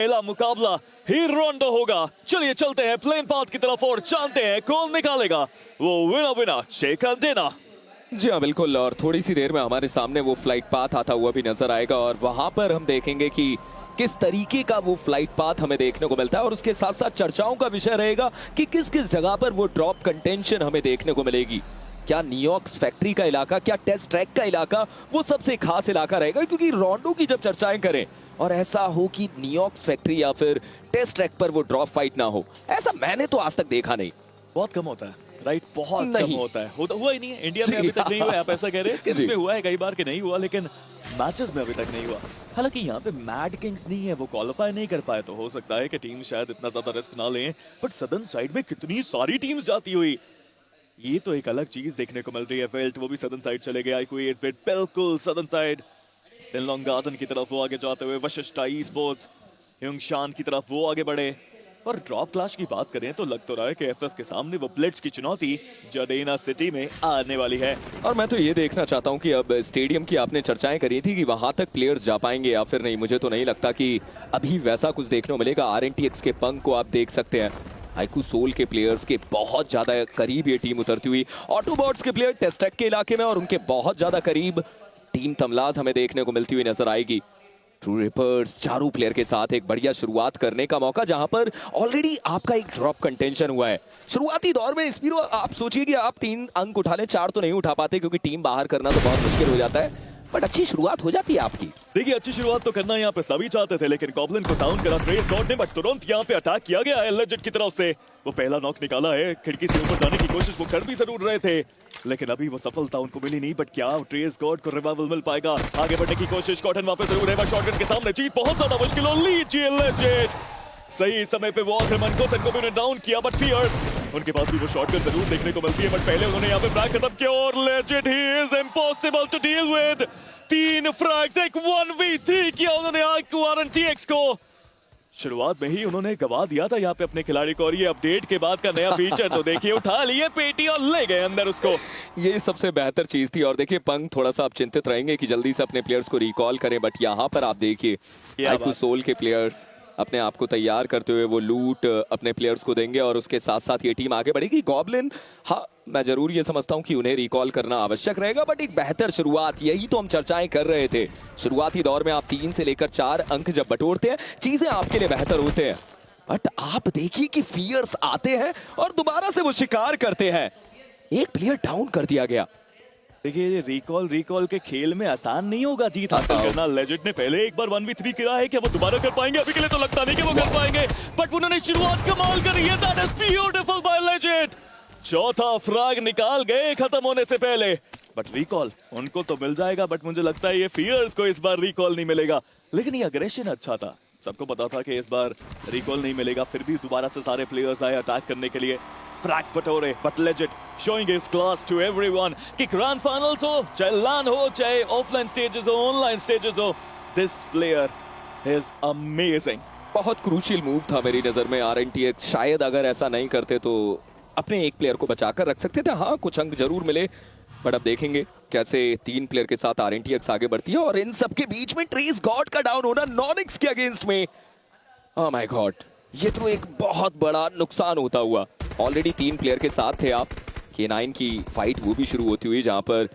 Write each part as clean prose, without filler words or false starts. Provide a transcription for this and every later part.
पहला मुकाबला ही रोंडो होगा। चलिए चलते हैं प्लेन पाथ की तरफ और जानते हैं कौन निकालेगा वो विनर चिकन डिनर। जी हाँ बिल्कुल, और थोड़ी सी देर में हमारे सामने वो फ्लाइट पाथ आता हुआ भी नजर आएगा और वहां पर हम देखेंगे कि किस तरीके का वो फ्लाइट पाथ हमें देखने को मिलता है और उसके साथ साथ चर्चाओं का विषय रहेगा कि किस किस जगह पर वो ड्रॉप कंटेंशन हमें देखने को मिलेगी। क्या न्यूयॉर्क फैक्ट्री का इलाका, क्या टेस्ट ट्रैक का इलाका वो सबसे खास इलाका रहेगा, क्योंकि रोंडो की जब चर्चाएं करें और ऐसा हो कि न्यूयॉर्क फैक्ट्री या फिर टेस्ट ट्रैक पर वो ड्रॉप फाइट ना हो, ऐसा मैंने तो आज तक देखा नहीं। बहुत कम होता है, राइट? बहुत कम होता है, हुआ ही नहीं है इंडिया में अभी तक नहीं हुआ है। आप ऐसा कह रहे हैं इसमें हुआ है कई बार कि नहीं हुआ, लेकिन मैचेस में अभी तक नहीं हुआ। हालांकि यहाँ पे मैड किंग्स नहीं है, वो क्वालिफाई नहीं कर पाए, तो हो सकता है कि टीम शायद इतना ज्यादा रिस्क ना लें। बट सदर्न साइड में कितनी सारी टीम्स जाती हुई, ये तो एक अलग चीज देखने को मिल रही है। वेल्ट वो भी सदर्न साइड चले गए, आईक्यू 8 बिट बिल्कुल सदर्न साइड। टिनलोंग गार्डन की तरफ वो आगे जाते हुए, वशिष्ठा ई स्पोर्ट्स ह्यूंगशान की तरफ वो आगे बढ़े। और ड्रॉप क्लैश की बात करें तो लग तो रहा है कि एफएस के सामने वो ब्लिट्ज की चुनौती जडेना सिटी में आने वाली है। और मैं तो ये देखना चाहता हूं कि अब स्टेडियम की आपने चर्चाएं करी थी कि वहां तक प्लेयर्स जा पाएंगे या फिर नहीं। मुझे तो नहीं लगता कि अभी वैसा कुछ देखने को मिलेगा। आरएनटीएक्स के पंख को आप देख सकते हैं, आईक्यू सोल के प्लेयर्स के बहुत ज्यादा करीब ये टीम उतरती हुई, ऑटोबॉट्स के प्लेयर टेस्ट ट्रैक के इलाके में और उनके बहुत ज्यादा करीब टीम तमलाज हमें देखने को मिलती हुई नजर आएगी। ट्रू रिपर्स चारों प्लेयर के साथ एक बढ़िया शुरुआत करने का मौका, जहां पर ऑलरेडी आपका एक ड्रॉप कंटेंशन हुआ है शुरुआती दौर में। स्पीरो, आप सोचिए कि आप 3 अंक उठा लें, 4 तो नहीं उठा पाते क्योंकि टीम बाहर करना तो बहुत मुश्किल हो जाता है, बट अच्छी शुरुआत हो जाती है आपकी। देखिए अच्छी शुरुआत तो करना यहाँ पे सभी चाहते थे, लेकिन गॉब्लिन को डाउन करा ट्रेस गॉड ने, बट तुरंत यहाँ पे अटैक किया गया है लेजेंड की तरफ से। वो पहला नॉक निकाला है, खिड़की से ऊपर जाने की कोशिश वो कर भी जरूर रहे थे, लेकिन अभी वो सफलता उनको मिली नहीं। बट क्या ट्रेस गॉड को रिवाइवल मिल पाएगा? आगे बढ़ने की कोशिश, कॉटन वापस जरूर है, शॉटगन के सामने जीत बहुत ज्यादा मुश्किल हो। लीजिए लेजेंड सही समय पे वो आक्रमण को तन को भी डाउन किया, बट फियर्स उनके पास भी वो शॉटगन जरूर देखने को मिलती है, बट पहले उन्होंने यहाँ पे फ्रैग खत्म किया और लेजेंड ही is impossible to deal with. 3 frags, एक 1v3 किया उन्होंने आरएनटीएक्स को। शुरुआत में ही उन्होंने गवा दिया था यहाँ पे अपने खिलाड़ी को, और ये अपडेट के बाद का नया फीचर तो देखिए, उठा लिए पेटी और ले गए अंदर उसको। ये सबसे बेहतर चीज थी। और देखिए पंख थोड़ा सा आप चिंतित रहेंगे कि जल्दी से अपने प्लेयर्स को रिकॉल करें, बट यहाँ पर आप देखिए आईक्यू सोल के प्लेयर्स अपने आप को तैयार करते हुए वो लूट अपने प्लेयर्स को देंगे और उसके साथ साथ ये टीम आगे बढ़ेगी। गॉब्लिन, हाँ मैं जरूर ये समझता हूं कि उन्हें रिकॉल करना आवश्यक रहेगा, बट एक बेहतर शुरुआत, यही तो हम चर्चाएं कर रहे थे। शुरुआती दौर में आप 3 से लेकर 4 अंक जब बटोरते हैं, चीजें आपके लिए बेहतर होते हैं। बट आप देखिए कि फियर्स आते हैं और दोबारा से वो शिकार करते हैं। एक प्लेयर डाउन कर दिया गया। देखिए रिकॉल के खेल में आसान नहीं होगा जीत हासिल करना। लेजेंड ने पहले एक बार 1v3 किया है, क्या वो दोबारा कर पाएंगे? अभी के लिए तो लगता नहीं कि वो कर पाएंगे, बट उन्होंने शुरुआत कमाल करी है। That is beautiful by Legend. चौथा फ्रैग निकाल गए खत्म होने से पहले, बट रिकॉल उनको तो मिल जाएगा, बट मुझे लगता है ये फियर्स को इस बार रिकॉल नहीं मिलेगा। लेकिन ये अग्रेशन अच्छा था, सबको पता था कि इस बार रिकॉल नहीं मिलेगा, फिर भी दोबारा से सारे प्लेयर्स आए अटैक करने के लिए। फ्रैग्स बटोरे, but Legend showing his class to everyone कि ग्रैंड फाइनल्स हो, चाहे लैन हो, चाहे ऑफलाइन स्टेजेस हो, ऑनलाइन स्टेजेस हो, दिस प्लेयर इज अमेजिंग। बहुत क्रूशियल मूव था मेरी नजर में। आरएनटीएक्स शायद अगर ऐसा नहीं करते तो अपने एक प्लेयर को बचाकर रख सकते थे। हाँ कुछ अंक जरूर मिले, बट अब देखेंगे कैसे 3 प्लेयर के साथ आरएनटीएक्स आगे बढ़ती है। और इन सबके बीच में ट्रेस गॉड का डाउन होना नॉनिक्स के अगेंस्ट में, ओह माय गॉड, ये तो एक बहुत बड़ा नुकसान होता हुआ। ऑलरेडी 3 प्लेयर के साथ थे आप। K9 की फाइट वो भी शुरू होती हुई, जहां पर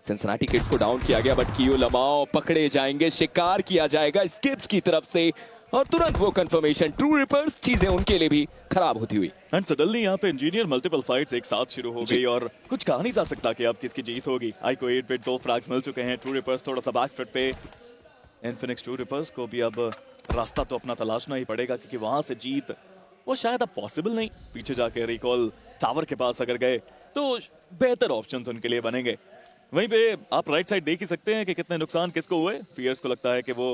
सिंसिनाटी किड्स को डाउन किया गया, बट कियो लमाओ पकड़े जाएंगे, शिकार किया जाएगा स्किप्स की तरफ से, और तुरंत वो कंफर्मेशन ट्रू रिपर्स, चीजें उनके लिए भी खराब होती हुई। एंड सडनली यहाँ पे इंजीनियर मल्टीपल फाइट्स एक साथ शुरू हो गई और कुछ कहा नहीं जा सकता कि अब किसकी जीत होगी। आईक्यू 8 बिट 2 फ्रैग्स मिल चुके हैं, ट्रू रिपर्स थोड़ा सा बैक फुट पे। इन्फिनिक्स ट्रू रिपर्स को भी अब रास्ता तो अपना तलाशना ही पड़ेगा, क्योंकि वहां से जीत वो शायद अब पॉसिबल नहीं। पीछे जाके रिकॉल टावर के पास अगर गए तो बेहतर ऑप्शंस उनके लिए बनेंगे। वहीं पे आप राइट साइड देख ही सकते हैं कि कितने नुकसान किसको हुए। फियर्स को लगता है कि वो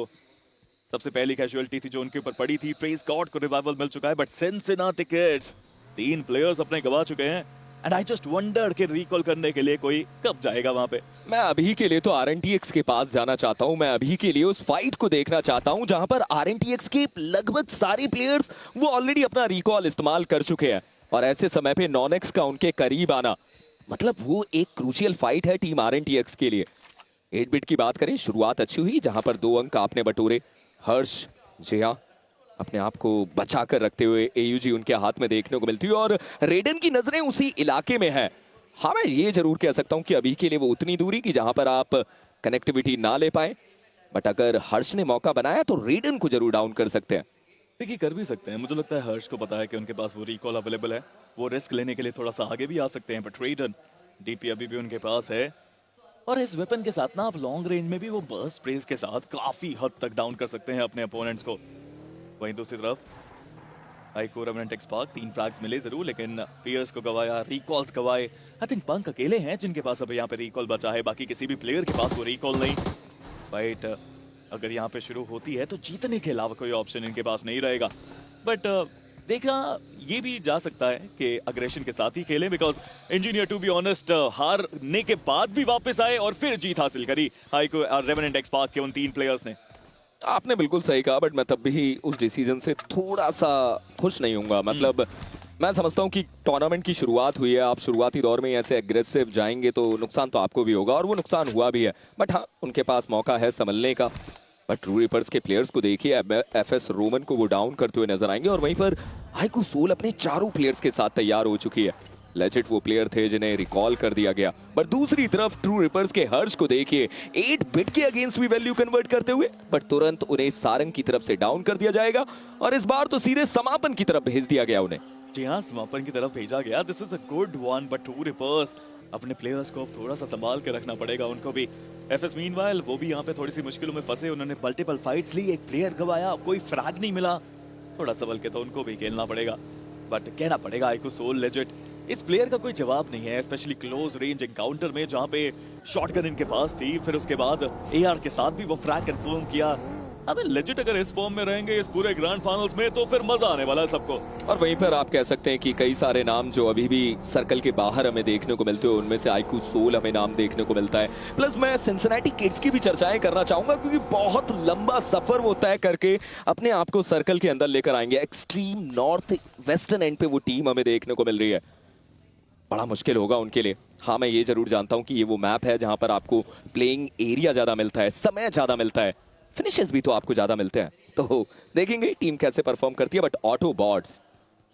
सबसे पहली कैजुअलिटी थी जो उनके ऊपर पड़ी थी। ट्रेस गॉड को रिवाइवल मिल चुका है, बट सिंसिनाटी किड्स 3 प्लेयर्स अपने गवा चुके हैं। एंड आई जस्ट वंडर कि रिकॉल करने के लिए कोई कब जाएगा वहां पे। मैं अभी के लिए तो आरएनटीएक्स के पास जाना चाहता हूं। मैं अभी के लिए उस फाइट को देखना चाहता हूं जहां पर आरएनटीएक्स के लगभग सारे प्लेयर्स वो ऑलरेडी अपना रिकॉल इस्तेमाल कर चुके हैं, और ऐसे समय पे नॉनेक्स का उनके करीब आना, मतलब वो एक क्रूशियल फाइट है टीम आरएनटीएक्स के लिए। 8 बिट की बात करें, शुरुआत अच्छी हुई जहां पर 2 अंक आपने बटोरे। हर्ष, जी हाँ, अपने आप को बचा कर रखते हुए एयूजी उनके हाथ में देखने को मिलती है और रेडन की नजरें उसी इलाके में है। हाँ, मैं ये जरूर कह सकता हूँ कि अभी के लिए वो उतनी दूरी की जहां पर आप कनेक्टिविटी ना ले पाए, बट अगर हर्ष ने मौका बनाया तो रेडन को जरूर डाउन कर सकते हैं। देखिए कर भी सकते हैं, मुझे लगता है हर्ष को पता है कि उनके पास वो रिकॉल अवेलेबल है, वो रिस्क लेने के लिए थोड़ा सा आगे भी आ सकते हैं, बट रेडन डीपी अभी भी उनके पास है और इस वेपन के साथ ना आप लॉन्ग रेंज में भी वो बर्स्ट स्प्रेस के साथ काफी हद तक डाउन कर सकते हैं अपने अपोनेंट्स को। वहीं दूसरी तरफ आईको रेवेनेंट एक्सपार्क 3 फ्रैग्स मिले जरूर, लेकिन फियर्स को गवाया, रिकॉल्स गवाए। आई थिंक पंक अकेले हैं जिनके पास अब यहाँ पे रिकॉल बचा है, बाकी किसी भी प्लेयर के पास वो रिकॉल नहीं। फाइट अगर यहाँ पे शुरू होती है तो जीतने के अलावा कोई ऑप्शन इनके पास नहीं रहेगा, बट देखना ये भी जा सकता है कि अग्रेशन के साथ ही खेलें, because engineer to be honest हारने के बाद भी वापस आए और फिर जीत हासिल करी आईको और रेवेनेंट एक्सपार्क के उन 3 प्लेयर्स ने। आपने बिल्कुल सही कहा, बट मैं तब भी उस डिसीजन से थोड़ा सा खुश नहीं हूंगा। मतलब मैं समझता हूं कि टूर्नामेंट की शुरुआत हुई है, आप शुरुआती दौर में ऐसे एग्रेसिव जाएंगे तो नुकसान तो आपको भी होगा, और वो नुकसान हुआ भी है, बट हाँ उनके पास मौका है संभलने का। बट ट्रू रिपर्स के प्लेयर्स को देखिए, एफएस रोमन को वो डाउन करते हुए नजर आएंगे और वहीं पर आईकू सोल अपने चारों प्लेयर्स के साथ तैयार हो चुकी है। लेजिट वो प्लेयर थे जिन्हें रिकॉल कर दिया गया, पर दूसरी तरफ ट्रू रिपर्स के हर्ष को देखिए 8 बिट के अगेंस्ट भी वैल्यू कन्वर्ट करते हुए, बट तुरंत उन्हें सारंग की तरफ से डाउन कर दिया जाएगा और इस बार तो सीधे समापन की तरफ भेज दिया गया उन्हें। जी हाँ, समापन की तरफ भेजा गया। This is a good one, but true reapers अपने प्लेयर्स को अब थोड़ा सा संभाल के रखना पड़ेगा उनको भी। एफएस मीनवाइल वो भी यहाँ पे थोड़ी सी मुश्किलों में फंसे, उन्होंने मल्टीपल फाइट्स ली, एक प्लेयर गवाया, कोई फ्रैग नहीं मिला, थोड़ा संभल के तो उनको भी खेलना पड़ेगा। बट कहना पड़ेगा आईको सोल लेजिट, इस प्लेयर का कोई जवाब नहीं है, स्पेशली क्लोज रेंज एनकाउंटर में जहाँ पे शॉटगन इनके पास थी, फिर उसके बाद एआर के साथ भी वो फ्रैग कंफर्म किया। अबे लेजिट अगर इस फॉर्म में रहेंगे इस पूरे ग्रैंड फाइनल्स में तो फिर मजा आने वाला है सबको। और वहीं पर आप कह सकते हैं कि कई सारे नाम जो अभी भी सर्कल के बाहर हमें देखने को मिलते हैं, उनमें से आईकू सोल हमें नाम देखने को मिलता है। प्लस मैं सिंसिनेटी किड्स की भी चर्चाएं करना चाहूंगा, क्योंकि बहुत लंबा सफर वो तय करके अपने आप को सर्कल के अंदर लेकर आएंगे। एक्सट्रीम नॉर्थ वेस्टर्न एंड पे वो टीम हमें देखने को मिल रही है, बड़ा मुश्किल होगा उनके लिए। हाँ, मैं ये जरूर जानता हूं कि ये वो मैप है जहां पर आपको प्लेइंग एरिया ज्यादा मिलता है, समय ज्यादा मिलता है, फिनिशेस भी तो आपको ज्यादा मिलते हैं, तो देखेंगे टीम कैसे परफॉर्म करती है। बट ऑटोबॉट्स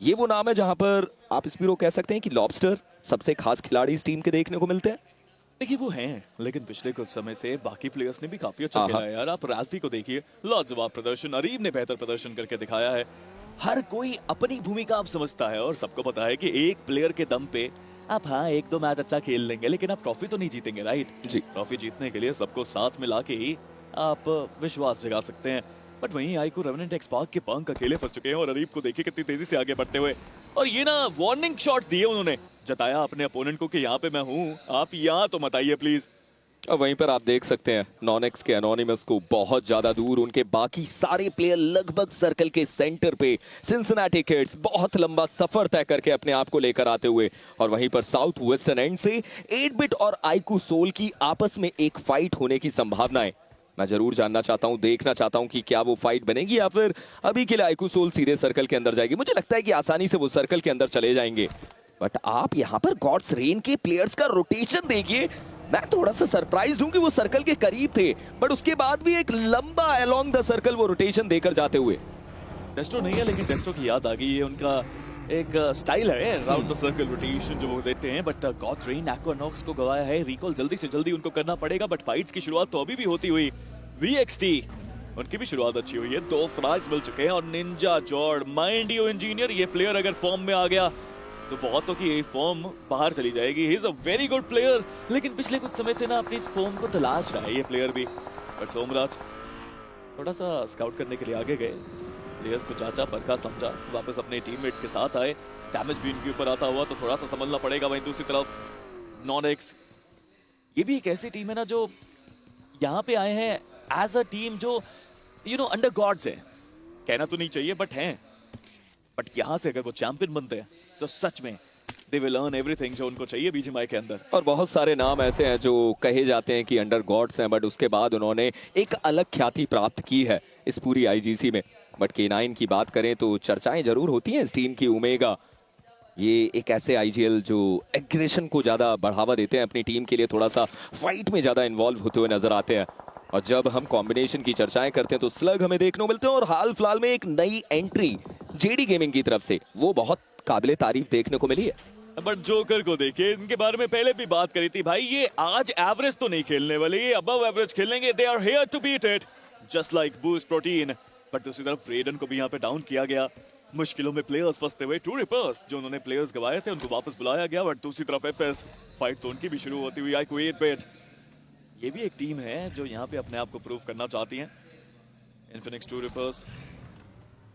ये वो नाम है जहां पर आप स्पीरो कह सकते हैं कि लॉबस्टर सबसे खास खिलाड़ी इस टीम के देखने को मिलते हैं। देखिए वो हैं, लेकिन पिछले कुछ समय से बाकी प्लेयर्स ने भी काफी अच्छा खेला है यार। आप राल्फी को देखिए, लाजवाब प्रदर्शन, अरीब ने बेहतर प्रदर्शन करके दिखाया है। हर कोई अपनी भूमिका आप समझता है और सबको पता है कि एक प्लेयर के दम पे आप हाँ 1-2 मैच अच्छा खेल लेंगे, लेकिन आप ट्रॉफी तो नहीं जीतेंगे, राइट जी। ट्रॉफी जीतने के लिए सबको साथ मिला के ही आप विश्वास जगा सकते हैं। बट वहीं आईको रेवेनेंट एक्सपार्क के पंख अकेले फंस चुके हैं और अरीब को देखिए कितनी तेजी से आगे बढ़ते हुए, और ये ना वार्निंग शॉट दिए उन्होंने, जताया अपने अपोनेंट को कि यहाँ पे मैं हूँ, आप यहाँ तो मत आइए प्लीज। और वहीं पर आप देख सकते हैं नॉनेक्स के एनोनिमस को बहुत ज्यादा दूर, उनके बाकी सारे प्लेयर लगभग सर्कल के सेंटर पे, सिंसिनेटी किड्स बहुत लंबा सफर तय करके अपने आप को लेकर आते हुए, और वहीं पर साउथ वेस्टर्न एंड से 8 बिट और आईकू सोल की आपस में एक फाइट होने की संभावना है। मैं जरूर जानना चाहता हूं, देखना चाहता हूं कि क्या वो फाइट बनेगी या फिर अभी के लिए आईकू सोल सीधे सर्कल के अंदर जाएगी। मुझे लगता है कि आसानी से वो सर्कल के अंदर चले जाएंगे, बट आप यहां पर गॉड्स रेन के प्लेयर्स का रोटेशन देखिए। मैं थोड़ा सा सरप्राइज हूं कि वो सर्कल के करीब थे, बट उसके बाद भी एक लंबा अलोंग द सर्कल वो रोटेशन देकर जाते हुए। डेस्ट्रो नहीं है, लेकिन डेस्ट्रो की याद आ गई है, उनका एक स्टाइल है राउंड द सर्कल रोटेशन जो वो देते हैं। बट गॉड रेन एक्वानॉक्स को गवाया है, रिकॉल जल्दी से जल्दी उनको करना पड़ेगा, बट फाइट्स की शुरुआत तो अभी भी होती हुई। वीएक्सटी उनकी भी शुरुआत अच्छी हुई है, 2 फ्रैग्स मिल चुके हैं, और निंजा जॉर्ड माइंड यू इंजीनियर, ये प्लेयर अगर फॉर्म में आ गया तो बहुतों की ये फॉर्म बाहर चली जाएगी। He is a very good player, लेकिन पिछले कुछ समय से ना अपनी इस फॉर्म को तलाश रहा है ये प्लेयर भी। बट सोमराज थोड़ा सा स्काउट करने के लिए आगे गए, प्लेयर्स को जांचा परखा समझा, वापस अपने टीममेट्स के साथ आए। डैमेज भी इनके ऊपर आता हुआ तो थोड़ा सा संभलना पड़ेगा। वहीं दूसरी तरफ नॉनेक्स, ये भी एक ऐसी टीम है ना जो यहाँ पे आए हैं एज अ टीम जो अंडर गॉड्स है, कहना तो नहीं चाहिए बट हैं, बट यहाँ से अगर वो चैंपियन बनते हैं तो सच में दे विल अर्न एवरीथिंग जो उनको चाहिए बीजीएमआई के अंदर। और बहुत सारे नाम ऐसे हैं जो कहे जाते हैं कि अंडर गॉड्स हैं, बट उसके बाद उन्होंने एक अलग ख्याति प्राप्त की है इस पूरी आईजीसी में। बट K9 की बात करें तो चर्चाएं जरूर होती हैं इस टीम की। ओमेगा ये एक ऐसे आईजीएल जो एग्रेशन को ज्यादा बढ़ावा देते हैं अपनी टीम के लिए, थोड़ा सा फाइट में ज्यादा इन्वॉल्व होते हुए नजर आते हैं। और जब हम कॉम्बिनेशन की चर्चाएं करते हैं तो स्लग हमें देखने को मिलते हैं, और हाल फिलहाल में एक नई एंट्री जेडी गेमिंग की तरफ से वो बहुत काबिले तारीफ देखने को मिली है। बट जोकर को देखिए, इनके बारे में पहले भी बात करी थी भाई, ये आज एवरेज तो नहीं खेलने वाले, ये अबव एवरेज खेलेंगे। They are here to beat it just like boost protein. But दूसरी तरफ रेडन को भी यहाँ पे डाउन किया गया, मुश्किलों में प्लेयर्स फंसते हुए। टू रिपर्स जो उन्होंने प्लेयर्स गवाए थे उनको वापस बुलाया गया। बट दूसरी तरफ एफएस फाइट तो उनकी भी शुरू होती हुई। आई क्विट बेट, ये भी एक टीम है जो यहाँ पे अपने आप को प्रूव करना चाहती है। इन्फिनिक्स टू रिपर्स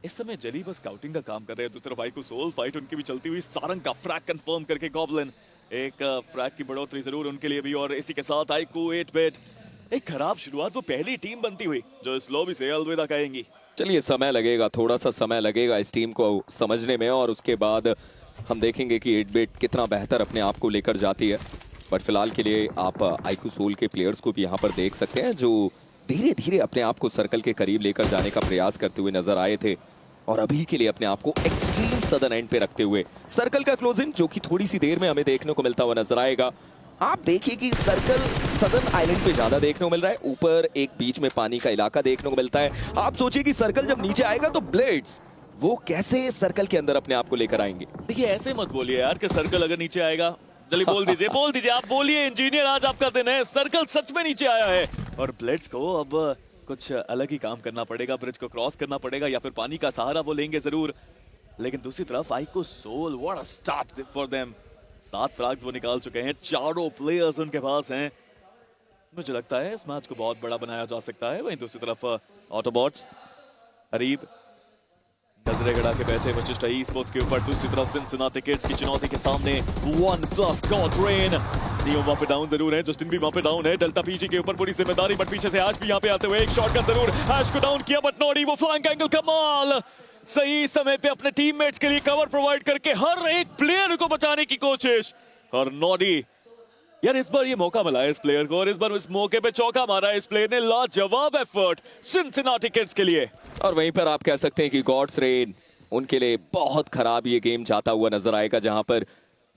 इस समय जली बस स्काउटिंग का काम कर रहे हैं। दूसरी तरफ आईकू सोल फाइट उनकी भी चलती हुई। सारंग का फ्रैग कंफर्म करके गॉब्लिन, एक फ्रैग की बढ़ोतरी जरूर उनके लिए भी। और इसी के साथ आईकू 8 बेट, एक खराब शुरुआत, वो पहली टीम बनती हुई जो इस लॉबी से अलविदा कहेंगी। चलिए समय लगेगा, थोड़ा सा समय लगेगा इस टीम को समझने में, और उसके बाद हम देखेंगे कि 8 बिट कितना बेहतर अपने आप को लेकर जाती है। बट फिलहाल के लिए आप आईकू सोल के प्लेयर्स को भी यहाँ पर देख सकते हैं जो धीरे धीरे अपने आप को सर्कल के करीब लेकर जाने का प्रयास करते हुए नजर आए थे, और अभी के लिए अपने आप को एक्सट्रीम सदर्न एंड पे रखते हुए सर्कल का क्लोजिंग जो कि थोड़ी सी देर में हमें देखने को मिलता हुआ नजर आएगा। आप देखिए कि सर्कल सदर्न आइलैंड पे ज्यादा देखने को मिल रहा है, ऊपर एक बीच में पानी का इलाका देखने को मिलता है। आप सोचिए कि सर्कल जब नीचे आएगा तो ब्लेड्स वो कैसे सर्कल के अंदर अपने आप को लेकर आएंगे। देखिए ऐसे मत बोलिए यार कि सर्कल अगर नीचे आएगा, जल्दी बोल दीजिए बोल दीजिए, आप बोलिए इंजीनियर, आज आपका दिन है। सर्कल सच में नीचे आया है और ब्लेड्स को अब कुछ अलग ही काम करना पड़ेगा, ब्रिज को क्रॉस करना पड़ेगा या फिर पानी का सहारा वो लेंगे जरूर। लेकिन दूसरी तरफ iQOO Soul, what a start for them. 7 frags वो निकाल चुके हैं, चारों प्लेयर्स उनके पास हैं। मुझे लगता है इस मैच को बहुत बड़ा बनाया जा सकता है। वहीं दूसरी तरफ ऑटोबॉट्स करीब नजरें गड़ा के बैठे वशिष्ठ ई स्पोर्ट्स के ऊपर। दूसरी तरफ सिंसिनाटी किड्स की चुनौती के सामने 1+ गॉड रेन। नियो वहां पे डाउन जरूर है, जस्टिन भी वहां पे डाउन है। डेल्टा पीजी के ऊपर पूरी जिम्मेदारी, बट पीछे से ऐश भी यहाँ पे आते हुए एक शॉटगन जरूर ऐश को डाउन किया, बट नॉडी वो फ्लैंक एंगल कमाल, सही समय पे अपने टीममेट्स के लिए कवर प्रोवाइड करके हर एक प्लेयर को बचाने की कोशिश। और नॉडी यार इस बार ये मौका मिला है इस प्लेयर को, और इस बार इस मौके पे चौका मारा है इस प्लेयर ने। लाजवाब एफर्ट सिंसिनाटी किड्स के लिए। और वहीं पर आप कह सकते हैं कि गॉड्स रेन उनके लिए बहुत खराब ये गेम जाता हुआ नजर आएगा, जहां पर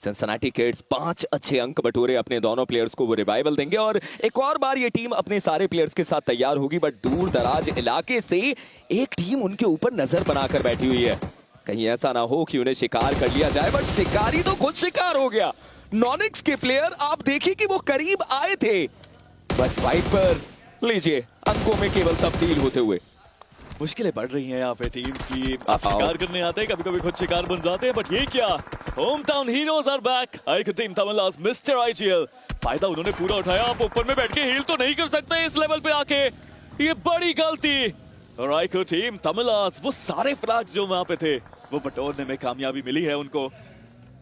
सिंसिनाटी किड्स 5 अच्छे अंक बटोरे अपने दोनों प्लेयर्स को वो रिवाइवल देंगे, और एक और बार ये टीम अपने सारे प्लेयर्स के साथ तैयार होगी। बट दूर दराज इलाके से एक टीम उनके ऊपर नजर बनाकर बैठी हुई है, कहीं ऐसा ना हो कि उन्हें शिकार कर लिया जाए। बट शिकारी तो खुद शिकार हो गया। नॉनिक्स के प्लेयर आप देखिए कि वो करीब आए थे, बट वाइपर लीजिए अंकों में केवल तब्दील होते हुए। मुश्किलें बढ़ रही हैं यहाँ पे टीम की। आप शिकार करने आते हैं, कभी कभी खुद शिकार बन जाते हैं, बट ये क्या, home town heroes are back. IQOO team तमिलास मिस्टर आईजीएल, फायदा उन्होंने पूरा उठाया। आप ऊपर में बैठ के हील तो नहीं कर सकते इस लेवल पे आके, ये बड़ी गलती। और आईकू टीम तमिलास वो सारे फ्लैग्स जो वहां पे थे वो बटोरने में कामयाबी मिली है उनको,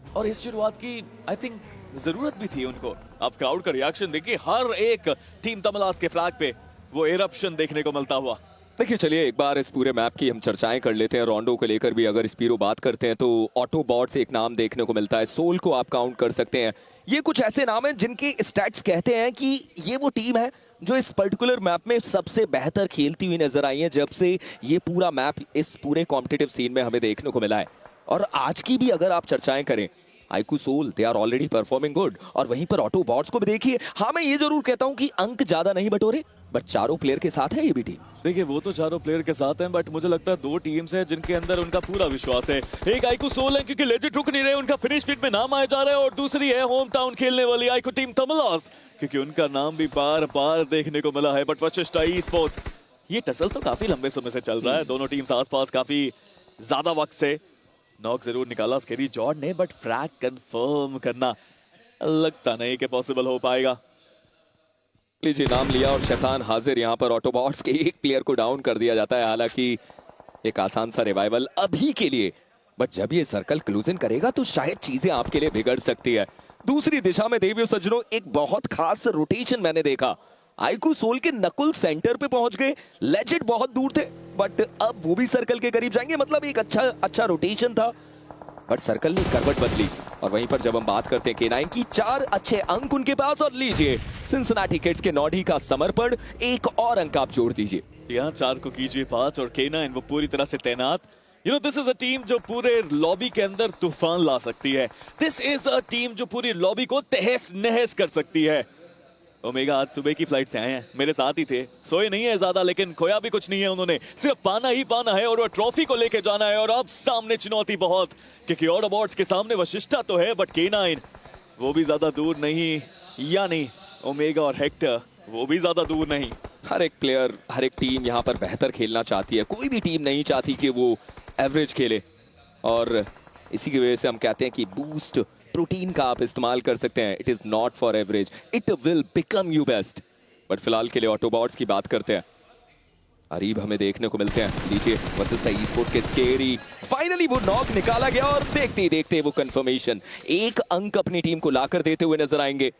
और इस शुरुआत की आई थिंक जरूरत भी थी उनको। आप क्राउड का रिएक्शन देखिए, हर एक टीम तमिलास के फ्लैग पे वो एरप्शन देखने को मिलता हुआ। देखिए चलिए एक बार इस पूरे मैप की हम चर्चाएं कर लेते हैं। रोंडो को लेकर भी अगर स्पीरो बात करते हैं तो ऑटोबॉट्स एक नाम देखने को मिलता है, सोल को आप काउंट कर सकते हैं। ये कुछ ऐसे नाम हैं जिनके स्टैट्स कहते हैं कि ये वो टीम है जो इस पर्टिकुलर मैप में सबसे बेहतर खेलती हुई नजर आई है जब से ये पूरा मैप इस पूरे कॉम्पिटिटिव सीन में हमें देखने को मिला है। और आज की भी अगर आप चर्चाएं करें, iQOO Soul they are already performing good, और वहीं पर ऑटोबॉट्स को भी देखिए। हाँ मैं ये जरूर कहता हूं कि अंक ज्यादा नहीं बटोरे, बट चारों प्लेयर के साथ है ये भी टीम। देखिए वो तो चारों प्लेयर के साथ हैं, बट मुझे लगता है 2 टीम्स हैं जिनके अंदर उनका पूरा विश्वास है। एक आईकू सोल है क्योंकि लेजेंड रुक नहीं रहे, उनका फिनिश फिट में नाम आया जा रहा है, और दूसरी है होम टाउन खेलने वाली आईकू टीम तमिलास, क्योंकि उनका नाम भी बार बार देखने को मिला है। बट वशिष्ठ ई स्पोर्ट्स, ये टसल तो काफी लंबे समय से चल रहा है, दोनों टीम्स आसपास काफी ज्यादा वक्त से। नॉक जरूर निकाला स्केरी जॉर्ड ने, बट फ्रैग कंफर्म करना लगता नहीं कि पॉसिबल हो पाएगा। लीजिए नाम लिया और शैतान हाजिर। यहाँ पर ऑटोबॉट्स के एक प्लेयर को डाउन कर दिया जाता है, हालांकि एक आसान सा रिवाइवल अभी के लिए, बट जब ये सर्कल क्लोजन करेगा तो शायद चीजें आपके लिए बिगड़ सकती है। दूसरी दिशा में देवियों सज्जनों एक बहुत खास रोटेशन मैंने देखा। आईकू सोल के नकुल सेंटर पे पहुंच गए, लेजेंड बहुत दूर थे, बट अब वो भी सर्कल के करीब जाएंगे, मतलब एक अच्छा रोटेशन था। बट सर्कल ने करवट बदली, और वहीं पर जब हम बात करते हैं K9 की, 4 अच्छे अंक उनके पास, और लीजिए सिंसिनाटी किड्स के नॉडी का समर्पण, एक और अंक आप जोड़ दीजिए। यहाँ 4 को कीजिए 5, और K9 वो पूरी तरह से तैनात। You know this is a team जो पूरे लॉबी के अंदर तूफान ला सकती है। दिस इज अ टीम जो पूरी लॉबी को तहस नहस कर सकती है। ओमेगा आज सुबह की फ्लाइट से आए हैं, मेरे साथ ही थे, सोए नहीं है ज्यादा लेकिन खोया भी कुछ नहीं है उन्होंने, सिर्फ पाना ही पाना है और वो ट्रॉफी को लेके जाना है। और अब सामने चुनौती बहुत, क्योंकि ऑटोबॉट्स के सामने वशिष्ठा तो है बट K9 वो भी ज्यादा दूर नहीं, यानी ओमेगा और हेक्टर वो भी ज्यादा दूर नहीं। हर एक प्लेयर, हर एक टीम यहाँ पर बेहतर खेलना चाहती है, कोई भी टीम नहीं चाहती कि वो एवरेज खेले, और इसी की वजह से हम कहते हैं कि बूस्ट प्रोटीन का आप इस्तेमाल कर सकते हैं। It is not for average, it will become you best. But फिलहाल के लिए ऑटोबॉट्स की बात करते हैं। अरीब हमें देखने को मिलते हैं, लीजिए वशिष्ठा ई-स्पोर्ट्स के स्केरी, फाइनली वो नॉक निकाला गया और देखते ही देखते वो कंफर्मेशन, एक अंक अपनी टीम को लाकर देते हुए नजर आएंगे।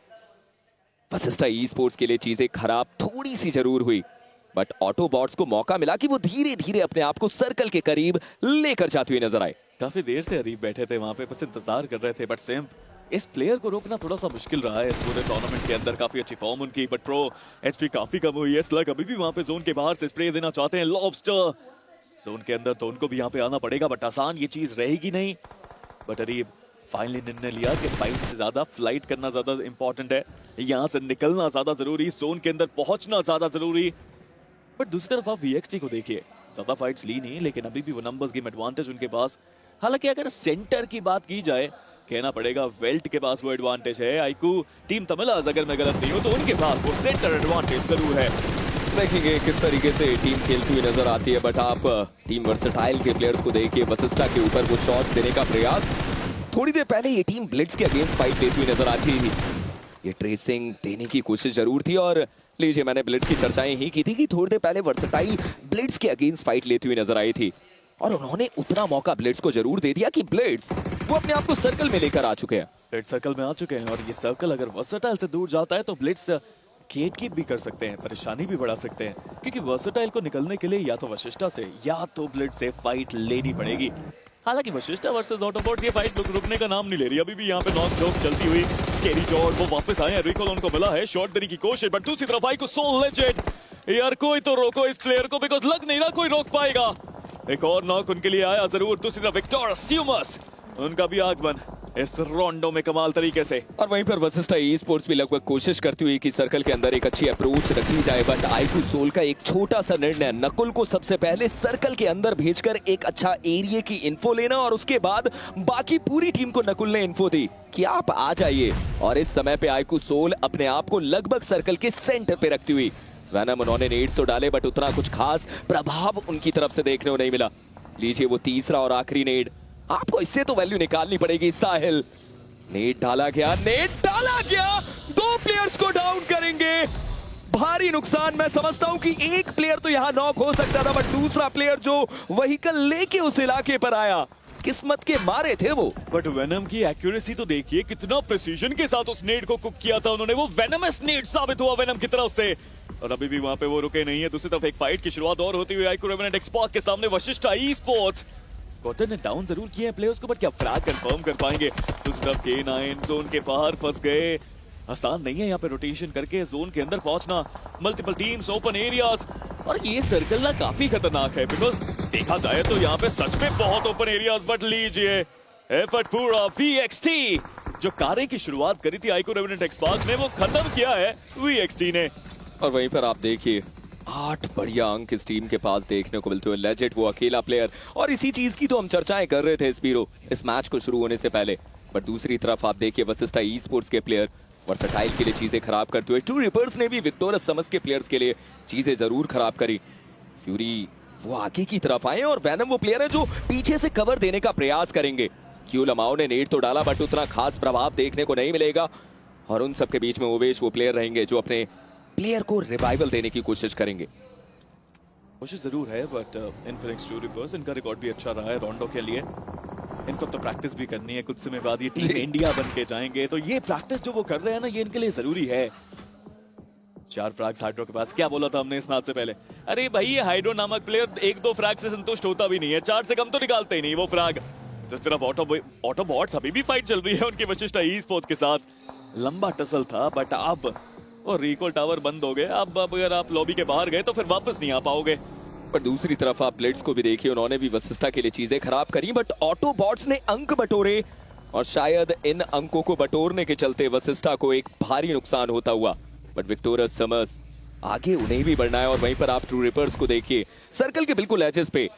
वशिष्ठा ई-स्पोर्ट्स के लिए चीजें खराब थोड़ी सी जरूर हुई, बट ऑटोबॉट्स को मौका मिला कि वो धीरे धीरे अपने आप को सर्कल के करीब लेकर जाते हुए नजर आए। काफी देर से अरीब बैठे थे वहां पे, बस इंतजार कर रहे थे, बट सेम इस प्लेयर को रोकना थोड़ा सा मुश्किल रहा है पूरे टूर्नामेंट के अंदर। काफी अच्छी फॉर्म उनकी, बट प्रो एचपी काफी कम हुई है। स्लग अभी भी वहां पे जोन के बाहर से स्प्रे देना चाहते हैं, लॉबस्टर जोन के अंदर तो उनको भी यहाँ पे आना पड़ेगा, बट आसान ये चीज रहेगी नहीं। बट अरीब फाइनली निर्णय लिया कि फाइट से ज्यादा फ्लाइट करना ज्यादा इंपॉर्टेंट है, यहाँ से निकलना ज्यादा जरूरी, जोन के अंदर पहुंचना ज्यादा जरूरी। बट दूसरी तरफ आप VXT को देखिए, ज्यादा फाइट्स ली नहीं लेकिन अभी भी वो नंबर्स गेम एडवांटेज उनके पास। हालांकि अगर सेंटर की बात की जाए, कहना पड़ेगा वेल्ट के पास वो एडवांटेज है। आईकू टीम तमिलाज अगर मैं गलत नहीं हूं तो उनके पास वो सेंटर एडवांटेज जरूर है। देखेंगे किस तरीके से टीम खेलती हुई नजर आती है, बट आप टीम वर्सेटाइल के प्लेयर्स को देखिए, वशिष्ठा के ऊपर वो शॉट देने का प्रयास। थोड़ी देर पहले ये टीम ब्लिट्स के अगेंस्ट फाइट लेती हुई नजर आती थी, ये ट्रेसिंग देने की कोशिश जरूर थी। और लीजिए मैंने ब्लिट्स की चर्चाएं ही की थी कि थोड़ी देर पहले वर्सेटाइल ब्लिट्स के अगेंस्ट फाइट लेती हुई नजर आई थी, और उन्होंने उतना मौका ब्लिट्स को जरूर दे दिया कि ब्लिट्स वो अपने आप को सर्कल में लेकर आ चुके हैं। ब्लिट्स सर्कल में आ चुके हैं, और ये सर्कल अगर वर्सेटाइल से दूर जाता है तो ब्लिट्स गेट कीप भी कर सकते हैं, परेशानी भी बढ़ा सकते हैं, क्योंकि वर्सेटाइल को निकलने के लिए या तो वशिष्ठा से या तो ब्लिट्स से फाइट लेनी पड़ेगी। हालांकि वशिष्ठा वर्सेस ऑटोबॉट्स ये फाइट रुकने का नाम नहीं ले रही, अभी भी यहाँ पे नॉक झोंक चलती हुई। स्केरी जॉर्ड वो वापस आए हैं, रिकॉल उनको मिला है, शॉट देने की कोशिश, बट दूसरी तरफ आईकू सोल लेजेंड, यार कोई तो रोको इस प्लेयर को, बिकॉज लग नहीं रहा कोई रोक पाएगा। एक और नॉक उनके लिए आया जरूर। दूसरी तरफ विक्टर स्यूमस, उनका भी आगमन इस रोंडो में कमाल तरीके से। और वहीं पर वशिष्ठा ई-स्पोर्ट्स भी लगभग कोशिश करती हुई कि सर्कल के अंदर एक अच्छी अप्रोच रखी जाए, बट आईकू सोल का एक छोटा सा निर्णय, नकुल को सबसे पहले सर्कल के अंदर भेजकर एक अच्छा एरिया की इन्फो लेना, और उसके बाद बाकी पूरी टीम को नकुल ने इन्फो दी कि आप आ जाइए। और इस समय पे आईकू सोल अपने आप को लगभग सर्कल के सेंटर पे रखती हुई, वैनम उन्होंने नेड्स तो डाले बट उतना कुछ खास प्रभाव उनकी तरफ से देखने को नहीं मिला। लीजिए वो तीसरा और आखिरी नेड, आपको इससे तो वैल्यू निकालनी पड़ेगी। साहिल, नेट डाला गया, नेट डाला गया, 2 प्लेयर्स को डाउन करेंगे, भारी नुकसान। मैं समझता हूं कि एक प्लेयर तो यहां नॉक हो सकता था, बट दूसरा प्लेयर जो व्हीकल लेके उस इलाके पर आया, किस्मत के मारे थे वो। बट वेनम की एक्यूरेसी तो देखिए, कितना प्रिसीजन के साथ उस नेड को कुक किया था उन्होंने, वो वेनमस नेड साबित हुआ वेनम की तरफ से। और अभी भी वहां पे वो रुके नहीं है। दूसरी तरफ एक फाइट की शुरुआत और होती हुई आईकू रेवेनेंट एक्सपॉक के सामने वशिष्ठा ई-स्पोर्ट्स, कॉटन ने डाउन जरूर किए हैं प्लेयर्स को, बट क्या फ्रैग कंफर्म कर पाएंगे? दूसरी तरफ K9 जोन के बाहर फंस गए, आसान नहीं है यहाँ पे रोटेशन करके जोन के अंदर पहुंचना, मल्टीपल टीम्स, ओपन एरियाज, और ये सर्कल ना काफी खतरनाक है, बिकॉज देखा जाए तो यहाँ पे सच में बहुत ओपन एरियाज। बट लीजिए एफर्ट पूरा VXT, जो कार्य की शुरुआत करी थी आईकू रेवेनेंट एक्सपॉक ने, वो खत्म किया है VXT ने। और वहीं पर आप देखिए 8 बढ़िया अंक इस टीम के पास देखने को मिलते हुए, लेजेंड वो अकेला प्लेयर, और इसी चीज की तो हम चर्चाएं कर रहे थे स्पीरो इस मैच को शुरू होने से पहले। बट दूसरी तरफ आप देखिए वशिष्ठा ई-स्पोर्ट्स के प्लेयर वर्सेटाइल के लिए चीजें खराब करते हुए, टू रिपर्स ने भी विक्टोरियस समझ के प्लेयर्स के लिए चीजें जरूर खराब करी। फ्यूरी वो आगे की तरफ आए, और वैनम वो प्लेयर है जो पीछे से कवर देने का प्रयास करेंगे। क्यू लमाओ ने नेट तो डाला, बट उतना खास प्रभाव देखने को नहीं मिलेगा, और उन सबके बीच में ओवेश वो प्लेयर रहेंगे जो अपने प्लेयर को रिवाइवल देने की कोशिश करेंगे। कोशिश जरूर है, बट इनफिनिक्स टू रिपर्स, इनका रिकॉर्ड भी अच्छा रहा है रोंडो के लिए। इनको तो प्रैक्टिस भी करनी है, कुछ समय बाद ये टीम इंडिया बन के जाएंगे, तो ये प्रैक्टिस जो वो कर रहे हैं ना, ये इनके लिए जरूरी है। 4 फ्रैग्स हाइड्रो के पास, क्या बोला था हमने इस मैच से पहले? अरे भाई ये हाइड्रो नामक प्लेयर 1-2 फ्रैग से संतुष्ट होता भी नहीं है, 4 से कम तो निकालते ही नहीं वो फ्रैग। जिस तरफ ऑटोबॉट्स अभी भी फाइट चल रही है उनकी वशिष्ठा ई-स्पोर्ट्स के साथ, लंबा टसल था, बट अब और रिकॉल टावर बंद हो गए। अब अगर आप लॉबी के बाहर गए तो फिर वापस नहीं आ पाओगे। पर दूसरी तरफ आप ब्लिट्स को भी देखिए, उन्होंने भी वशिष्ठा के लिए चीजें खराब करी, बट ऑटोबॉट्स ने अंक बटोरे, और शायद इन अंकों को बटोरने के चलते वशिष्ठा को एक भारी नुकसान होता हुआ बट विक्टोरस समर्स आगे उन्हें भी बढ़ना है और वहीं पर आप ट्रू रिपर्स को देखिए सर्कल के बिल्कुल एजेस पे।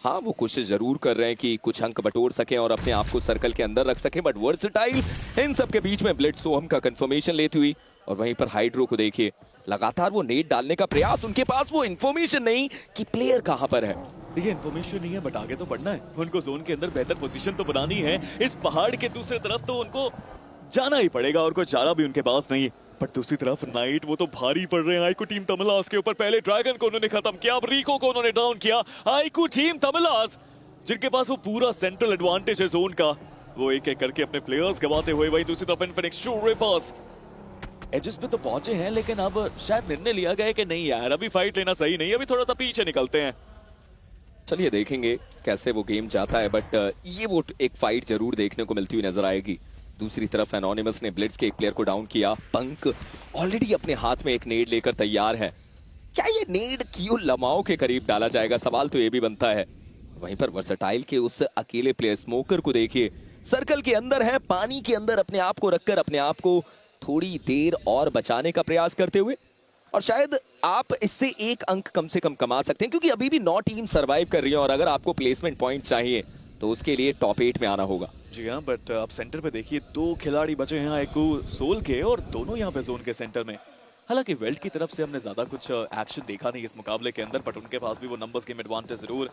हाँ, वो कोशिश जरूर कर रहे हैं कि कुछ अंक बटोर सकें और अपने आप को सर्कल के अंदर रख सकें, बट वर्सेटाइल इन सब के बीच में ब्लिट्ज सोहम का कंफर्मेशन लेती हुई। और वहीं पर हाइड्रो को देखिए, लगातार वो नेट डालने का प्रयास, उनके पास वो इन्फॉर्मेशन नहीं कि प्लेयर कहां पर है। देखिए इन्फॉर्मेशन नहीं है बट आगे तो बढ़ना है, उनको जोन के अंदर बेहतर पोजीशन तो बनानी है। इस पहाड़ के दूसरी तरफ तो उनको जाना ही पड़ेगा और कोई चारा भी उनके पास नहीं। पर दूसरी तरफ नाइट वो तो भारी पड़ रहे हैं आईकू टीम तमिलास के ऊपर। पहले ड्रैगन को उन्होंने खत्म किया, अब रिको को उन्होंने डाउन किया। आईकू टीम तमिलास जिनके पास वो पूरा सेंट्रल एडवांटेज है जोन का, वो एक एक करके अपने प्लेयर्स गवाते हुए। वही दूसरी तरफ इन्फिनिक्स ट्रू रिपर्स एजेस पे तो पहुंचे हैं, लेकिन अब शायद निर्णय लिया गया है कि नहीं यार अभी फाइट लेना सही नहीं, अभी थोड़ा सा पीछे निकलते हैं। चलिए देखेंगे कैसे वो गेम जाता है, बट ये वो एक फाइट जरूर देखने को मिलती हुई नजर आएगी। दूसरी तरफ एनोनिमस ने ब्लिट्ज के एक प्लेयर को डाउन किया। पंक ऑलरेडी अपने हाथ में एक नेड लेकर तैयार है। क्या ये नेड क्यों लमाओ के करीब डाला जाएगा, सवाल तो ये भी बनता है। वहीं पर वर्सेटाइल के उस अकेले प्लेयर स्मोकर को देखिए, सर्कल के अंदर है, पानी के अंदर अपने आप को रखकर अपने आप को थोड़ी देर और बचाने का प्रयास करते हुए। और शायद आप इससे एक अंक कम से कम कमा सकते हैं, क्योंकि अभी भी 9 टीम सरवाइव कर रही है और अगर आपको प्लेसमेंट पॉइंट चाहिए तो उसके लिए टॉप 8 में आना होगा। जी हाँ, बट आप सेंटर पे देखिए 2 खिलाड़ी बचे हैं आईकू सोल के, और दोनों यहाँ पे जोन के सेंटर में। हालांकि वेल्ट की तरफ से हमने ज्यादा कुछ एक्शन देखा नहीं इस मुकाबले के अंदर, बट उनके पास भी वो नंबर्स गेम एडवांटेज जरूर।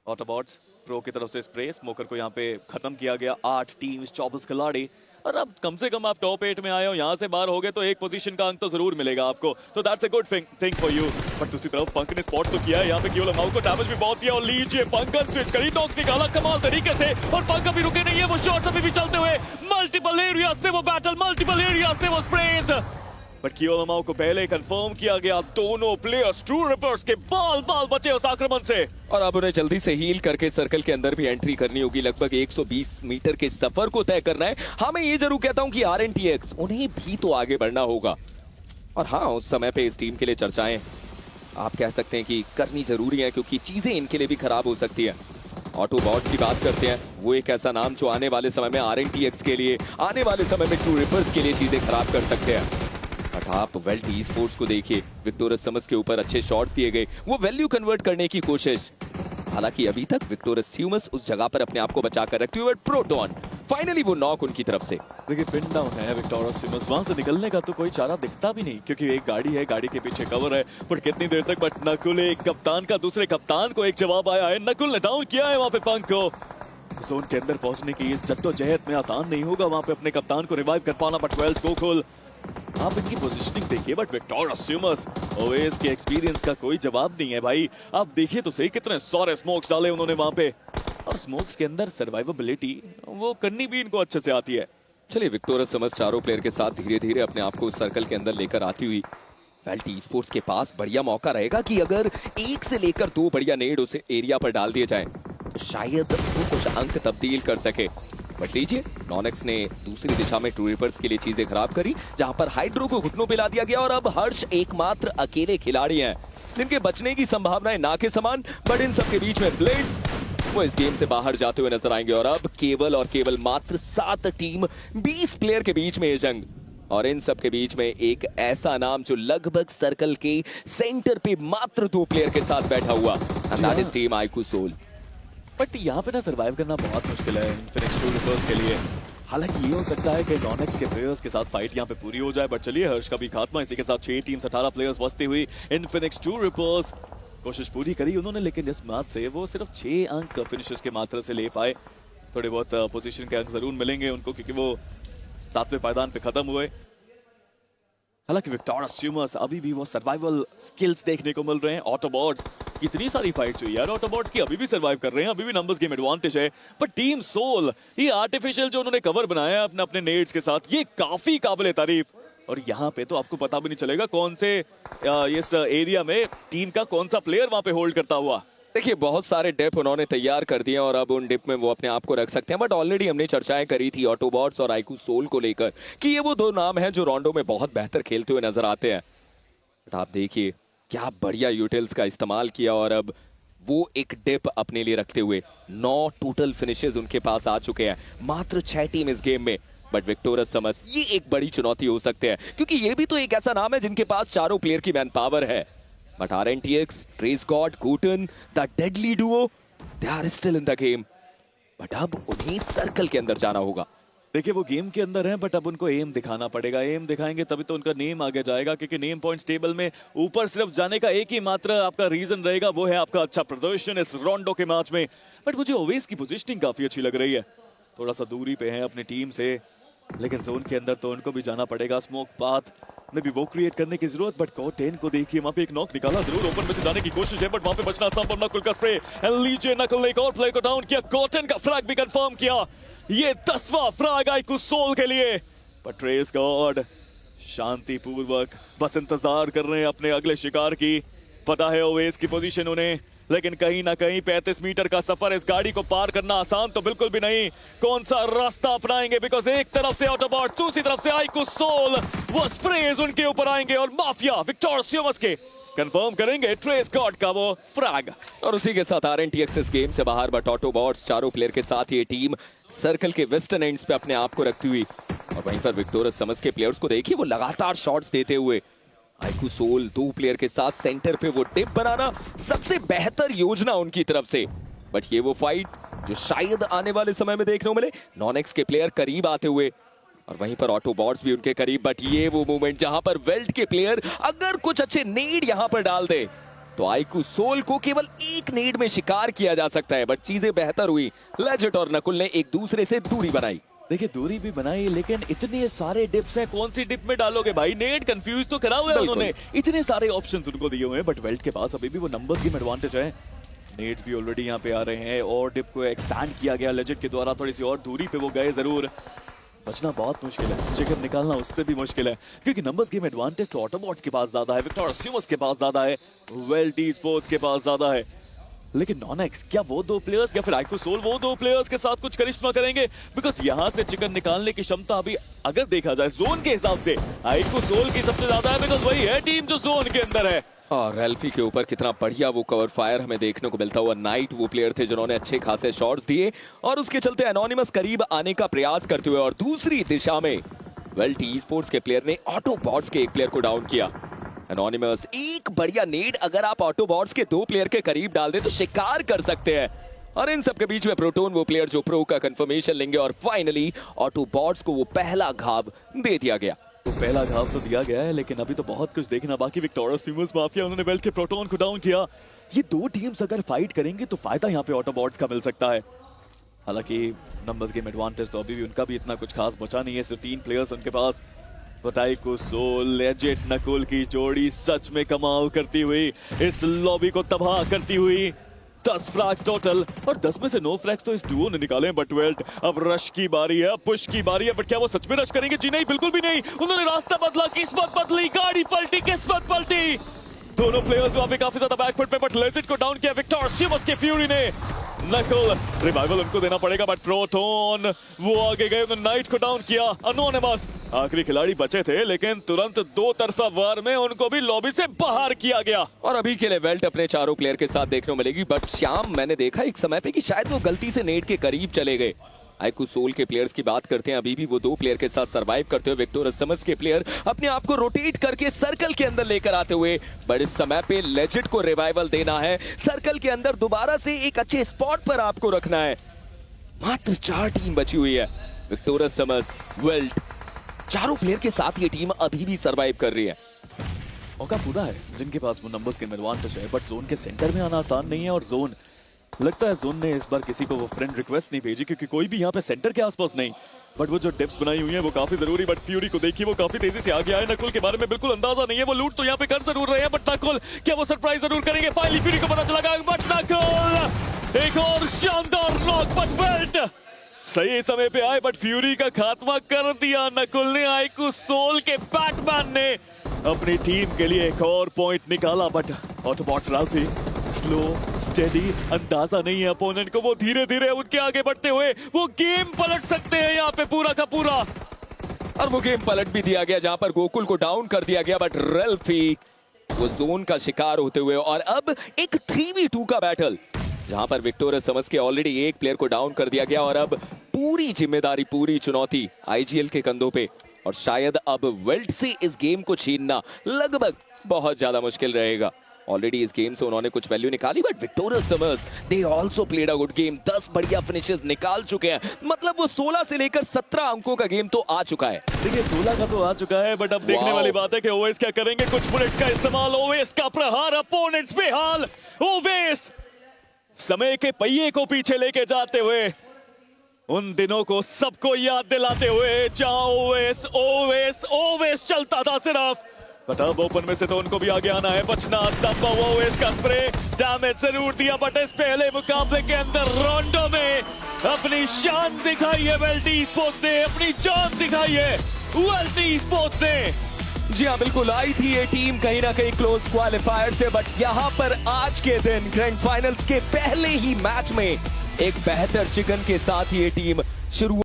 ऑटोबॉट्स प्रो की तरफ से स्प्रे स्मोकर को यहाँ पे खत्म किया गया। 8 टीम 24 खिलाड़ी, और अब कम से कम आप टॉप 8 में आए हो, यहाँ से बाहर हो गए तो एक पोजीशन का अंक तो जरूर मिलेगा आपको, तो that's a good thing for you. But दूसरी तरफ पंक ने स्पॉट तो किया है, यहाँ पे केवल अमाउ को डैमेज भी बहुत दिया। और लीजिए पंक स्विच करी, नॉक निकाला कमाल तरीके से, और पंक अभी रुके नहीं है, वो शॉट्स अभी भी चलते हुए मल्टीपल एरिया से वो बैटल, मल्टीपल एरिया से वो स्प्रेज। बट कियो अमाउ को पहले कंफर्म किया गया, दोनों प्लेयर्स ट्रू रिपर्स के बाल बाल बचे उस आक्रमण से। और अब उन्हें जल्दी से हील करके सर्कल के अंदर भी एंट्री करनी होगी। लगभग 120 मीटर के सफर को तय करना है। हाँ, मैं ये जरूर कहता हूं कि RNTX उन्हें भी तो आगे बढ़ना होगा। और हाँ, उस समय पे इस टीम के लिए चर्चाएं आप कह सकते हैं कि करनी जरूरी है, क्योंकि चीजें इनके लिए भी खराब हो सकती है। ऑटोबॉट की बात करते हैं, वो एक ऐसा नाम जो आने वाले समय में RNTX के लिए, आने वाले समय में ट्रू रिपर्स के लिए चीजें खराब कर सकते हैं। बट आप वेल्ट ई स्पोर्ट्स को देखिए, विक्टोरस समर्स के ऊपर अच्छे शॉट्स दिए गए, वो वैल्यू कन्वर्ट करने की कोशिश। हालांकि अभी तक विक्टोरस स्यूमस उस जगह पर अपने आप को बचाकर रखते हुए, प्रोटॉन फाइनली वो नॉक उनकी तरफ से। देखिए पिन डाउन है विक्टोरस स्यूमस, वहां से निकलने का तो कोई चारा दिखता भी नहीं, क्योंकि एक गाड़ी है, गाड़ी के पीछे कवर है, पर कितनी देर तक। बट नकुल, एक कप्तान का दूसरे कप्तान को एक जवाब आया है, नकुल ने डाउन किया है वहां पे पंक को। जोन के अंदर पहुंचने की इस जद्दोजहद में आसान नहीं होगा वहां पे अपने कप्तान को रिवाइव कर पाना। बट 12 गोकुल, आप इनकी पोजीशनिंग देखिए, बट विक्टोरस स्यूमस ओवेस के एक्सपीरियंस का कोई जवाब नहीं है भाई। आप देखिए तो सही कितने सारे स्मोक्स डाले उन्होंने वहां पे, और स्मोक्स के अंदर सर्वाइवेबिलिटी वो करनी भी इनको अच्छे से आती है। चलिए, विक्टोरस समर्स चारों प्लेयर के साथ धीरे धीरे अपने आप को उस सर्कल के अंदर लेकर आती हुई। वेल्ट ई स्पोर्ट्स के पास बढ़िया मौका रहेगा कि अगर 1 से लेकर 2 बढ़िया नेड उस एरिया पर डाल दिए जाए तो शायद वो कुछ अंक तब्दील कर सके। बट लीजिए, नॉनेक्स ने दूसरी दिशा में ट्रू रिपर्स के लिए चीजें खराब करी, जहां पर हाइड्रो को घुटनों पे ला दिया गया। और अब हर्ष एकमात्र अकेले खिलाड़ी हैं जिनके बचने की संभावनाएं ना के समान। बट इन सबके बीच में ब्लेज वो इस गेम से बाहर जाते हुए नजर आएंगे। और अब केवल और केवल मात्र 7 टीम 20 प्लेयर के बीच में ये जंग, और इन सब के बीच में एक ऐसा नाम जो लगभग सर्कल के सेंटर पे मात्र 2 प्लेयर के साथ बैठा हुआ, and that is team iQOO Soul. But यहाँ पे ना सरवाइव करना बहुत मुश्किल है इन्फिनिक्स ट्रू रिपर्स के लिए। हालांकि ये हो सकता है कि नॉनेक्स के प्लेयर्स के साथ फाइट यहाँ पे पूरी हो जाए, बट चलिए हर्ष का भी खात्मा। इसी के साथ 6 टीम्स 18 प्लेयर्स बचती हुई इन्फिनिक्स ट्रू रिपर्स कोशिश पूरी करी उन्होंने, लेकिन इस मैच से वो सिर्फ 6 अंक फिनिशर्स के मात्रा से ले पाए। थोड़े बहुत पोजीशन के अंक जरूर मिलेंगे उनको, क्योंकि वो 7वें पायदान पे खत्म हुए। हालांकि विक्टोरस स्यूमस अभी भी वो सर्वाइवल स्किल्स देखने को मिल रहे हैं। ऑटोबॉट्स, इतनी सारी फाइट्स हुई यार ऑटोबॉट्स की, अभी भी सर्वाइव कर रहे हैं, अभी भी नंबर्स गेम एडवांटेज है। पर टीम सोल, ये आर्टिफिशियल जो उन्होंने कवर बनाया है अपने अपने नेड्स के साथ, ये काफी काबिले तारीफ। और यहाँ पे तो आपको पता भी नहीं चलेगा कौन से इस एरिया में टीम का कौन सा प्लेयर वहां पे होल्ड करता हुआ। देखिए, बहुत सारे डिप उन्होंने तैयार कर दिए और अब उन डिप में वो अपने आप को रख सकते हैं। बट ऑलरेडी हमने चर्चाएं करी थी ऑटोबॉट्स और आईकू सोल को लेकर कि ये वो 2 नाम हैं जो रोंडो में बहुत बेहतर खेलते हुए नजर आते हैं। बट आप देखिए क्या बढ़िया यूटिल्स का इस्तेमाल किया, और अब वो एक डिप अपने लिए रखते हुए 9 टोटल फिनिशेस उनके पास आ चुके हैं। मात्र 6 टीम इस गेम में, बट विक्टोरस समस ये एक बड़ी चुनौती हो सकते हैं, क्योंकि ये भी तो एक ऐसा नाम है जिनके पास चारों प्लेयर की मैन पावर है। बट RNTX, ट्रेस गॉड, गुटन, the deadly duo, they are still in the game. But अब उन्हें सर्कल के अंदर जाना होगा। देखिए वो गेम के अंदर है, बट अब उनको एम दिखाना पड़ेगा। एम दिखाएंगे तभी तो उनका नेम आगे जाएगा, क्योंकि नेम पॉइंट्स टेबल में ऊपर सिर्फ जाने का एक ही मात्र आपका रीजन रहेगा, वो है आपका अच्छा प्रदर्शन इस रोंडो के मैच में। बट मुझे ओवेस की पोजीशनिंग काफी अच्छी लग रही है। थोड़ा सा दूरी पे है अपनी टीम से, लेकिन जोन के अंदर तो उनको भी जाना पड़ेगा। स्मोक पाथ में भी वो क्रिएट करने की जरूरत। बट कॉटेन को देखिए, वहां पे एक नॉक निकाला जरूर, ओपन में से जाने की कोशिश है, बट वहां पे बचना आसान। नकुल का स्प्रे, लीजिए नकुल ने एक और प्लेयर को डाउन किया। कॉटेन का फ्रैग भी कंफर्म किया। ये 10वां फ्रैग आईकू सोल के लिए। पर ट्रेस गॉड शांतिपूर्वक बस इंतजार कर रहे हैं अपने अगले शिकार की। पता है ओवेस की पोजीशन उन्हें, लेकिन कहीं ना कहीं 35 मीटर का सफर, इस गाड़ी को पार करना आसान तो बिल्कुल भी नहीं। कौन सा रास्ता अपनाएंगे, बिकॉज एक तरफ से ऑटोबॉट, दूसरी तरफ से आईकू सोल, वो स्प्रेज उनके ऊपर आएंगे और माफिया विक्टर सियोमस के कंफर्म करेंगे ट्रेस गॉड का वो फ्रैग। और उसी के साथ RNTX इस गेम से बाहर। बट ऑटोबॉट्स चारों प्लेयर के साथ ये टीम सर्कल के वेस्टर्न एंड्स पे अपने आप को रखती हुई, और वहीं पर विक्टोरस समझ के प्लेयर्स को देखिए वो लगातार शॉट्स देते हुए। आईकू सोल 2 प्लेयर के साथ सेंटर पे वो टिप बनाना सबसे बेहतर योजना उनकी तरफ से। बट ये वो फाइट जो शायद आने वाले समय में देखने को मिले। नॉनेक्स के प्लेयर करीब आते हुए, और वहीं पर ऑटोबॉट्स भी उनके करीब। बट ये वो मूवमेंट जहां पर वेल्ट के प्लेयर अगर कुछ अच्छे नेड यहां पर डाल दे तो आईकू सोल को केवल एक नेड में शिकार किया जा सकता है। बट चीजें बेहतर हुई, लेजेट और नकुल ने एक दूसरे से दूरी बनाई। देखिए दूरी भी बनाई, लेकिन इतने सारे डिप्स हैं, कौन सी डिप में डालोगे भाई? नेट कंफ्यूज तो करा हुआ है उन्होंने, इतने सारे ऑप्शंस उनको दिए हुए हैं। बट वेल्ट के पास अभी भी वो नंबर्स गेम एडवांटेज है। नेट्स भी ऑलरेडी यहाँ पे आ रहे हैं और डिप को एक्सपैंड किया गया लेजेट के द्वारा। थोड़ी सी और दूरी पे वो गए जरूर। बचना बहुत मुश्किल है, चिकन निकालना उससे भी मुश्किल है, क्योंकि नंबर्स गेम एडवांटेज तो ऑटोबॉट्स के पास ज्यादा है, विक्टर सियोमस के पास ज्यादा है, वेल्ट ई-स्पोर्ट्स के पास ज्यादा है। लेकिन नॉनेक्स, क्या वो 2 प्लेयर्स या फिर आईकू सोल वो 2 प्लेयर्स के साथ कुछ करिश्मा करेंगे? बिकॉज यहां से चिकन निकालने की क्षमता अभी अगर देखा जाए जोन के हिसाब से आईकू सोल की सबसे ज्यादा है, बिकॉज वही है टीम जो जोन के अंदर है। और रेल्फी के ऊपर कितना बढ़िया वो कवर फायर हमें देखने को मिलता हुआ। नाइट वो प्लेयर थे जिन्होंने अच्छे खासे शॉट्स दिए, और उसके चलते एनोनिमस करीब आने का प्रयास करते हुए, और दूसरी दिशा में वेल्ट ई-स्पोर्ट्स के प्लेयर ने ऑटोबॉट्स के एक प्लेयर को डाउन किया। एनोनिमस एक बढ़िया नेड अगर आप ऑटोबॉट्स के 2 प्लेयर के करीब डाल दे तो शिकार कर सकते हैं। और इन सब के बीच में प्रोटोन वो प्लेयर जो प्रो का कंफर्मेशन लेंगे, और फाइनली ऑटोबॉट्स को वो पहला घाव दे दिया गया। तो पहला घाव तो दिया गया है, लेकिन अभी तो बहुत कुछ देखना बाकी। विक्टोरियस सियोमस माफिया, उन्होंने वेल्ट के प्रोटोन को डाउन किया। ये 2 टीम्स अगर फाइट करेंगे तो फायदा यहाँ पे ऑटोबॉट्स का मिल सकता है। हालांकि नंबर्स गेम एडवांटेज तो अभी भी उनका भी इतना कुछ खास बचा नहीं है, सिर्फ 3 प्लेयर्स उनके पास। आईकू सोल, लेजेट नकुल की जोड़ी सच में कमाल करती हुई, इस लॉबी को तबाह करती हुई। 10 फ्रैग्स टोटल, और 10 में से 9 फ्रैग्स तो इस डुओ ने निकाले हैं। बट वेल्ट, अब रश की बारी है, पुश की बारी है। बट क्या वो सच में रश करेंगे? जी नहीं, बिल्कुल भी नहीं। उन्होंने रास्ता बदला, किस्मत बदली, गाड़ी पलटी, किस्मत पलटी। दोनों प्लेयर्स वहां पे काफी ज्यादा बैकफुट पे, बट लेजेट को डाउन किया विक्टर सियोमस के फ्यूरी ने। नकुल, रिवाइवल उनको देना पड़ेगा, बट प्रोटोन वो आगे गए, उन्होंने नाइट को डाउन किया। एनोनिमस आखिरी खिलाड़ी बचे थे, लेकिन तुरंत 2 तरफा वार में उनको भी लॉबी से बाहर किया गया। और अभी के लिए वेल्ट अपने चारों प्लेयर के साथ देखने को मिलेगी। बट श्याम, मैंने देखा एक समय पे कि शायद वो गलती से नेट के करीब चले गए। आईकू सोल के प्लेयर्स की बात करते हैं, अभी भी वो 2 प्लेयर के साथ सरवाइव करते हुए। विक्टोरस समस के प्लेयर अपने आप को रोटेट करके सर्कल के अंदर लेकर आते हुए। बट इस समय पे लेजेट को रिवाइवल देना है, सर्कल के अंदर दोबारा से एक अच्छे स्पॉट पर आपको रखना है। मात्र 4 टीम बची हुई है। विक्टोरस समस, वेल्ट, चारों प्लेयर के साथ ये टीम अभी भी सरवाइव कर रही है। मौका पूरा है जिनके पास वो नंबर्स गेम एडवांटेज है, बट जोन के सेंटर में आना आसान नहीं है। और जोन, लगता है जोन ने इस बार किसी को वो फ्रेंड रिक्वेस्ट नहीं भेजी, क्योंकि कोई भी यहाँ पे सेंटर के आसपास नहीं। बट वो जो डिप्स बनाई हुई है वो काफी जरूरी। बट फ्यूरी को देखिए, वो काफी तेजी से आ गया है। नकुल के बारे में बिल्कुल अंदाजा नहीं है, वो लूट तो यहाँ पे कर जरूर रहे हैं, बट नकुल क्या वो सरप्राइज जरूर करेंगे? फाइनली फ्यूरी को पता चला, बट नकुल एक और शानदार नॉक। बट वेल्ट सही समय पे आए, बट फ्यूरी का खात्मा कर दिया नकुल ने। आईकू सोल के बैटमैन ने अपनी टीम के लिए एक और पॉइंट निकाला। बट ऑटोबॉट्स राउथी स्लो स्टेडी, अंदाजा नहीं है अपोनेंट को, वो धीरे धीरे उनके आगे बढ़ते हुए वो गेम पलट सकते हैं यहाँ पे पूरा का पूरा। और वो गेम पलट भी दिया गया जहां पर गोकुल को डाउन कर दिया गया। बट रेल्फी वो जोन का शिकार होते हुए, और अब एक 3v2 का बैटल जहां पर विक्टोरियस समझ के ऑलरेडी एक प्लेयर को डाउन कर दिया गया, और अब पूरी जिम्मेदारी, पूरी चुनौती आईजीएल के कंधों पे, और शायद अब वेल्ट से इस गेम को छीनना लगभग बहुत ज्यादा मुश्किल रहेगा। ऑलरेडी इस गेम से उन्होंने कुछ वैल्यू निकाली, but victorious summers they also played a good game. 10 बढ़िया फिनिशेस निकाल चुके हैं, मतलब वो 16 से लेकर 17 अंकों का गेम तो आ चुका है। देखिए 16 का तो आ चुका है, बट अब देखने वाओ। वाली बात है कि ओवेस क्या करेंगे। कुछ बुलेट का इस्तेमाल, ओवेस का प्रहार अपोनेंट्स पे हाल। ओवेस समय के पहिए को पीछे लेके जाते हुए, उन दिनों को सबको याद दिलाते हुए, जहां ओवेस ओवेस ओवेस चलता था सिर्फ। पता ओपन में से तो उनको भी आगे आना है, बचना संभव। ओवेस का स्प्रे डैमेज जरूर दिया, बट इस पहले मुकाबले के अंदर रोंडो में अपनी शान दिखाई है वेल्ट ई-स्पोर्ट्स ने, अपनी जान दिखाई है वेल्ट ई-स्पोर्ट्स ने। जी हाँ, बिल्कुल आई थी ये टीम कहीं ना कहीं क्लोज क्वालिफायर से, बट यहाँ पर आज के दिन ग्रैंड फाइनल्स के पहले ही मैच में एक बेहतर चिकन के साथ ये टीम शुरुआत